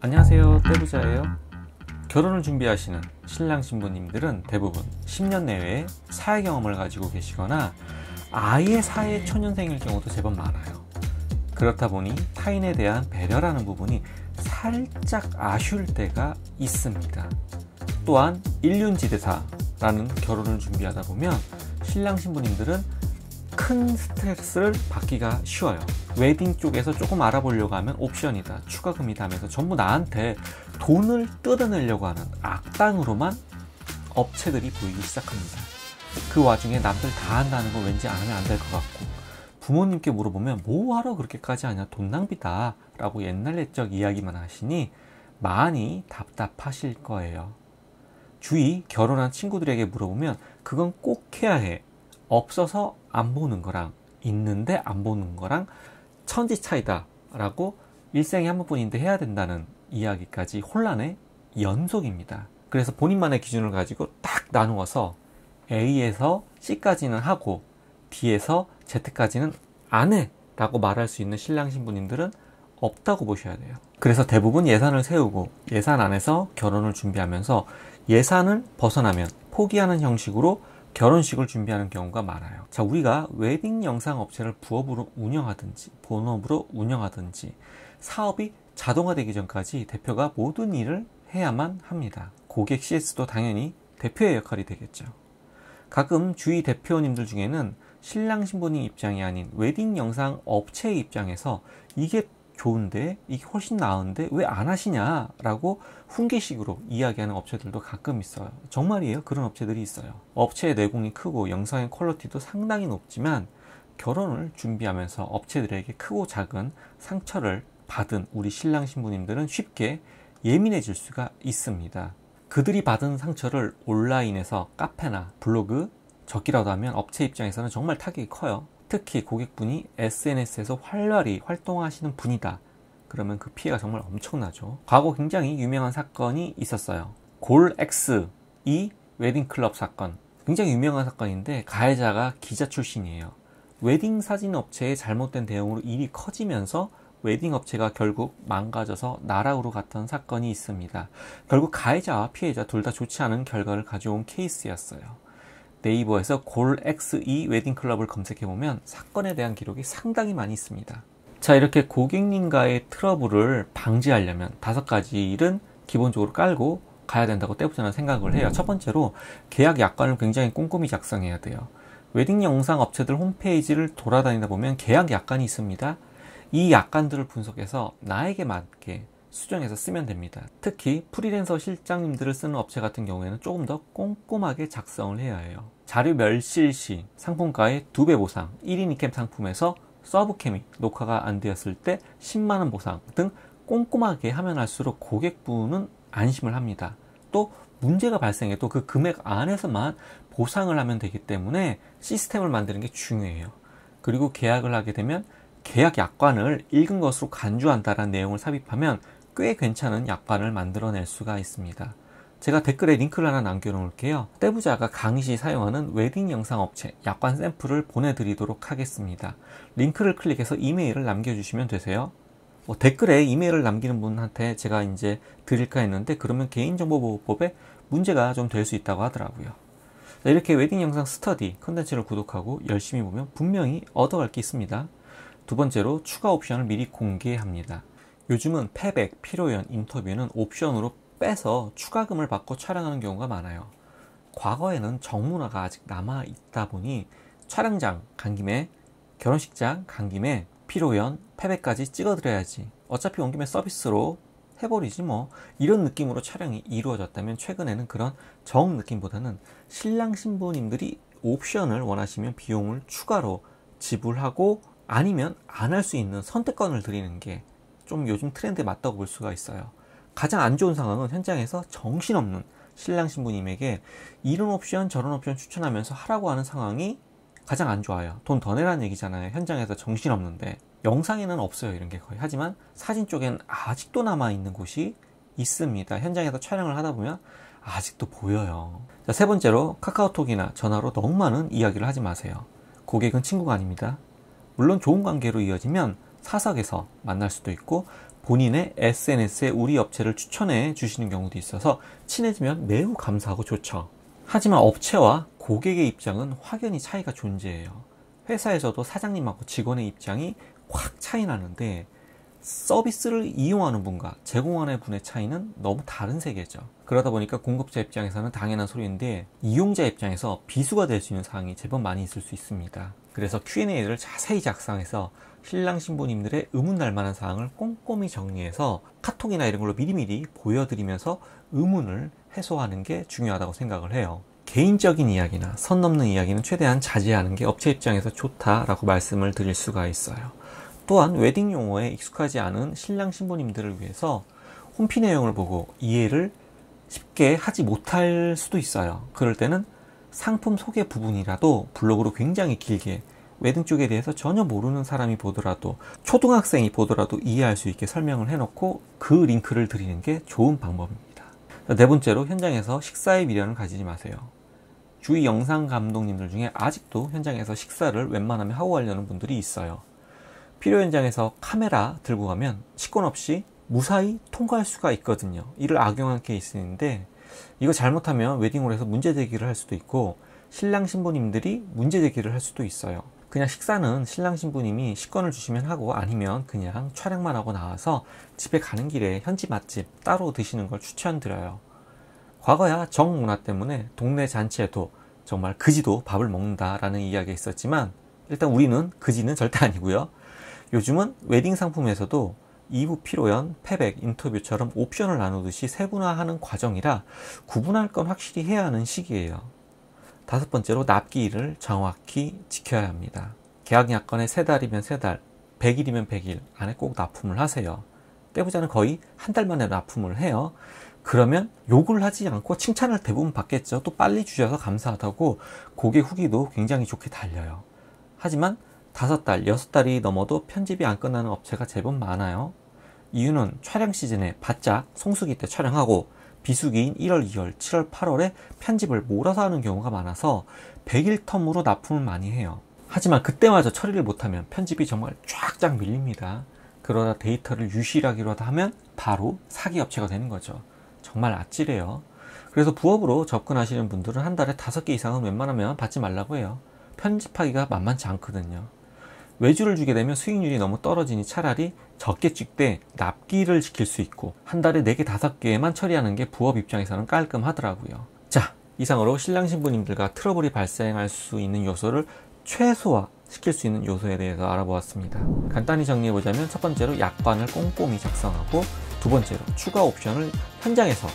안녕하세요, 떼부자예요. 결혼을 준비하시는 신랑 신부님들은 대부분 10년 내외의 사회 경험을 가지고 계시거나 아예 사회 초년생일 경우도 제법 많아요. 그렇다 보니 타인에 대한 배려라는 부분이 살짝 아쉬울 때가 있습니다. 또한 일륜지대사라는 결혼을 준비하다 보면 신랑 신부님들은 큰 스트레스를 받기가 쉬워요. 웨딩 쪽에서 조금 알아보려고 하면 옵션이다, 추가금이다 하면서 전부 나한테 돈을 뜯어내려고 하는 악당으로만 업체들이 보이기 시작합니다. 그 와중에 남들 다 한다는 거 왠지 안 하면 안 될 것 같고, 부모님께 물어보면 뭐하러 그렇게까지 하냐, 돈 낭비다 라고 옛날 옛적 이야기만 하시니 많이 답답하실 거예요. 주위 결혼한 친구들에게 물어보면 그건 꼭 해야 해, 없어서 안 보는 거랑 있는데 안 보는 거랑 천지 차이다 라고 일생에 한 번뿐인데 해야 된다는 이야기까지 혼란의 연속입니다. 그래서 본인만의 기준을 가지고 딱 나누어서 A에서 C까지는 하고 D에서 Z까지는 안 해 라고 말할 수 있는 신랑 신부님들은 없다고 보셔야 돼요. 그래서 대부분 예산을 세우고 예산 안에서 결혼을 준비하면서 예산을 벗어나면 포기하는 형식으로 결혼식을 준비하는 경우가 많아요. 자, 우리가 웨딩 영상 업체를 부업으로 운영하든지 본업으로 운영하든지 사업이 자동화되기 전까지 대표가 모든 일을 해야만 합니다. 고객 CS도 당연히 대표의 역할이 되겠죠. 가끔 주위 대표님들 중에는 신랑 신부님 입장이 아닌 웨딩 영상 업체의 입장에서 이게 좋은데, 이게 훨씬 나은데 왜 안 하시냐 라고 훈계식으로 이야기하는 업체들도 가끔 있어요. 정말이에요. 그런 업체들이 있어요. 업체의 내공이 크고 영상의 퀄리티도 상당히 높지만 결혼을 준비하면서 업체들에게 크고 작은 상처를 받은 우리 신랑 신부님들은 쉽게 예민해질 수가 있습니다. 그들이 받은 상처를 온라인에서 카페나 블로그 적기라도 하면 업체 입장에서는 정말 타격이 커요. 특히 고객분이 SNS에서 활발히 활동하시는 분이다 그러면 그 피해가 정말 엄청나죠. 과거 굉장히 유명한 사건이 있었어요. 골XE 웨딩클럽 사건. 굉장히 유명한 사건인데 가해자가 기자 출신이에요. 웨딩 사진 업체의 잘못된 대응으로 일이 커지면서 웨딩 업체가 결국 망가져서 나락으로 갔던 사건이 있습니다. 결국 가해자와 피해자 둘 다 좋지 않은 결과를 가져온 케이스였어요. 네이버에서 골XE 웨딩클럽을 검색해보면 사건에 대한 기록이 상당히 많이 있습니다. 자, 이렇게 고객님과의 트러블을 방지하려면 5가지 일은 기본적으로 깔고 가야 된다고 떼부자는 생각을 해요. 첫 번째로 계약 약관을 굉장히 꼼꼼히 작성해야 돼요. 웨딩 영상 업체들 홈페이지를 돌아다니다 보면 계약 약관이 있습니다. 이 약관들을 분석해서 나에게 맞게 수정해서 쓰면 됩니다. 특히 프리랜서 실장님들을 쓰는 업체 같은 경우에는 조금 더 꼼꼼하게 작성을 해야 해요. 자료 멸실 시 상품가의 2배 보상, 1인 2캠 상품에서 서브캠이 녹화가 안 되었을 때 10만원 보상 등 꼼꼼하게 하면 할수록 고객분은 안심을 합니다. 또 문제가 발생해도 그 금액 안에서만 보상을 하면 되기 때문에 시스템을 만드는 게 중요해요. 그리고 계약을 하게 되면 계약 약관을 읽은 것으로 간주한다는 내용을 삽입하면 꽤 괜찮은 약관을 만들어낼 수가 있습니다. 제가 댓글에 링크를 하나 남겨놓을게요. 떼부자가 강의 시 사용하는 웨딩 영상 업체 약관 샘플을 보내드리도록 하겠습니다. 링크를 클릭해서 이메일을 남겨주시면 되세요. 댓글에 이메일을 남기는 분한테 제가 이제 드릴까 했는데 그러면 개인정보보호법에 문제가 좀 될 수 있다고 하더라고요. 자, 이렇게 웨딩 영상 스터디 컨텐츠를 구독하고 열심히 보면 분명히 얻어갈 게 있습니다. 두 번째로 추가 옵션을 미리 공개합니다. 요즘은 패백, 피로연, 인터뷰는 옵션으로 빼서 추가금을 받고 촬영하는 경우가 많아요. 과거에는 정문화가 아직 남아있다 보니 촬영장 간 김에, 결혼식장 간 김에 피로연, 패백까지 찍어드려야지, 어차피 온 김에 서비스로 해버리지 뭐, 이런 느낌으로 촬영이 이루어졌다면 최근에는 그런 정 느낌보다는 신랑 신부님들이 옵션을 원하시면 비용을 추가로 지불하고 아니면 안 할 수 있는 선택권을 드리는 게 좀 요즘 트렌드에 맞다고 볼 수가 있어요. 가장 안 좋은 상황은 현장에서 정신없는 신랑 신부님에게 이런 옵션 저런 옵션 추천하면서 하라고 하는 상황이 가장 안 좋아요. 돈 더 내라는 얘기잖아요. 현장에서 정신없는데. 영상에는 없어요, 이런 게 거의. 하지만 사진 쪽엔 아직도 남아있는 곳이 있습니다. 현장에서 촬영을 하다 보면 아직도 보여요. 자, 세 번째로 카카오톡이나 전화로 너무 많은 이야기를 하지 마세요. 고객은 친구가 아닙니다. 물론 좋은 관계로 이어지면 사석에서 만날 수도 있고 본인의 SNS에 우리 업체를 추천해 주시는 경우도 있어서 친해지면 매우 감사하고 좋죠. 하지만 업체와 고객의 입장은 확연히 차이가 존재해요. 회사에서도 사장님하고 직원의 입장이 확 차이 나는데 서비스를 이용하는 분과 제공하는 분의 차이는 너무 다른 세계죠. 그러다 보니까 공급자 입장에서는 당연한 소리인데 이용자 입장에서 비수가 될 수 있는 사항이 제법 많이 있을 수 있습니다. 그래서 Q&A를 자세히 작성해서 신랑 신부님들의 의문 날 만한 사항을 꼼꼼히 정리해서 카톡이나 이런 걸로 미리미리 보여드리면서 의문을 해소하는 게 중요하다고 생각을 해요. 개인적인 이야기나 선 넘는 이야기는 최대한 자제하는 게 업체 입장에서 좋다라고 말씀을 드릴 수가 있어요. 또한 웨딩 용어에 익숙하지 않은 신랑 신부님들을 위해서 홈피 내용을 보고 이해를 쉽게 하지 못할 수도 있어요. 그럴 때는 상품 소개 부분이라도 블로그로 굉장히 길게 웨딩 쪽에 대해서 전혀 모르는 사람이 보더라도 초등학생이 보더라도 이해할 수 있게 설명을 해놓고 그 링크를 드리는 게 좋은 방법입니다. 네 번째로 현장에서 식사의 미련을 가지지 마세요. 주위 영상 감독님들 중에 아직도 현장에서 식사를 웬만하면 하고 가려는 분들이 있어요. 필요 현장에서 카메라 들고 가면 식권 없이 무사히 통과할 수가 있거든요. 이를 악용한 케이스인데 이거 잘못하면 웨딩홀에서 문제 제기를 할 수도 있고 신랑 신부님들이 문제 제기를 할 수도 있어요. 그냥 식사는 신랑 신부님이 식권을 주시면 하고 아니면 그냥 촬영만 하고 나와서 집에 가는 길에 현지 맛집 따로 드시는 걸 추천드려요. 과거야 정문화 때문에 동네 잔치에도 정말 그지도 밥을 먹는다라는 이야기가 있었지만 일단 우리는 그지는 절대 아니고요. 요즘은 웨딩 상품에서도 2부 피로연, 패백, 인터뷰처럼 옵션을 나누듯이 세분화하는 과정이라 구분할 건 확실히 해야 하는 시기예요. 다섯 번째로 납기일을 정확히 지켜야 합니다. 계약 약관에 3달이면 3달, 100일이면 100일 안에 꼭 납품을 하세요. 때부자는 거의 한 달 만에 납품을 해요. 그러면 욕을 하지 않고 칭찬을 대부분 받겠죠. 또 빨리 주셔서 감사하다고 고객 후기도 굉장히 좋게 달려요. 하지만 5달, 6달이 넘어도 편집이 안 끝나는 업체가 제법 많아요. 이유는 촬영 시즌에 바짝 성수기 때 촬영하고 비수기인 1월, 2월, 7월, 8월에 편집을 몰아서 하는 경우가 많아서 100일 텀으로 납품을 많이 해요. 하지만 그때마저 처리를 못하면 편집이 정말 쫙쫙 밀립니다. 그러다 데이터를 유실하기로 하면 바로 사기 업체가 되는 거죠. 정말 아찔해요. 그래서 부업으로 접근하시는 분들은 한 달에 5개 이상은 웬만하면 받지 말라고 해요. 편집하기가 만만치 않거든요. 외주를 주게 되면 수익률이 너무 떨어지니 차라리 적게 찍되 납기를 지킬 수 있고 한 달에 4개, 5개만 처리하는 게 부업 입장에서는 깔끔하더라고요. 자, 이상으로 신랑 신부님들과 트러블이 발생할 수 있는 요소를 최소화시킬 수 있는 요소에 대해서 알아보았습니다. 간단히 정리해보자면 첫 번째로 약관을 꼼꼼히 작성하고 두 번째로 추가 옵션을 현장에서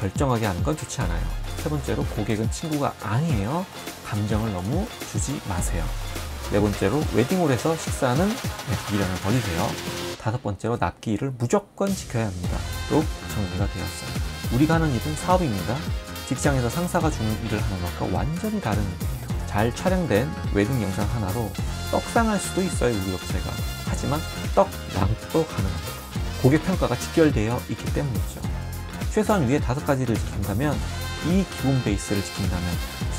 결정하게 하는 건 좋지 않아요. 세 번째로 고객은 친구가 아니에요. 감정을 너무 주지 마세요. 네 번째로 웨딩홀에서 식사는 미련을 버리세요. 다섯 번째로 납기일을 무조건 지켜야 합니다. 로 정리가 되었어요. 우리가 하는 일은 사업입니다. 직장에서 상사가 주는 일을 하는 것과 완전히 다른 일이에요. 잘 촬영된 웨딩 영상 하나로 떡상할 수도 있어요, 우리 업체가. 하지만 떡랑도 가능합니다. 고객 평가가 직결되어 있기 때문이죠. 최소한 위에 5가지를 지킨다면 이 기본 베이스를 지킨다면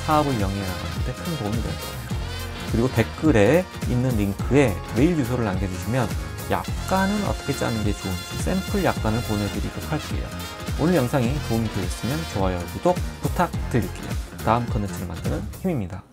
사업을 영위해 나가는 데 큰 도움이 될 거예요. 그리고 댓글에 있는 링크에 메일 주소를 남겨주시면 약관은 어떻게 짜는 게 좋은지 샘플 약관을 보내드리도록 할게요. 오늘 영상이 도움이 되셨으면 좋아요, 구독 부탁드릴게요. 다음 컨텐츠를 만드는 힘입니다.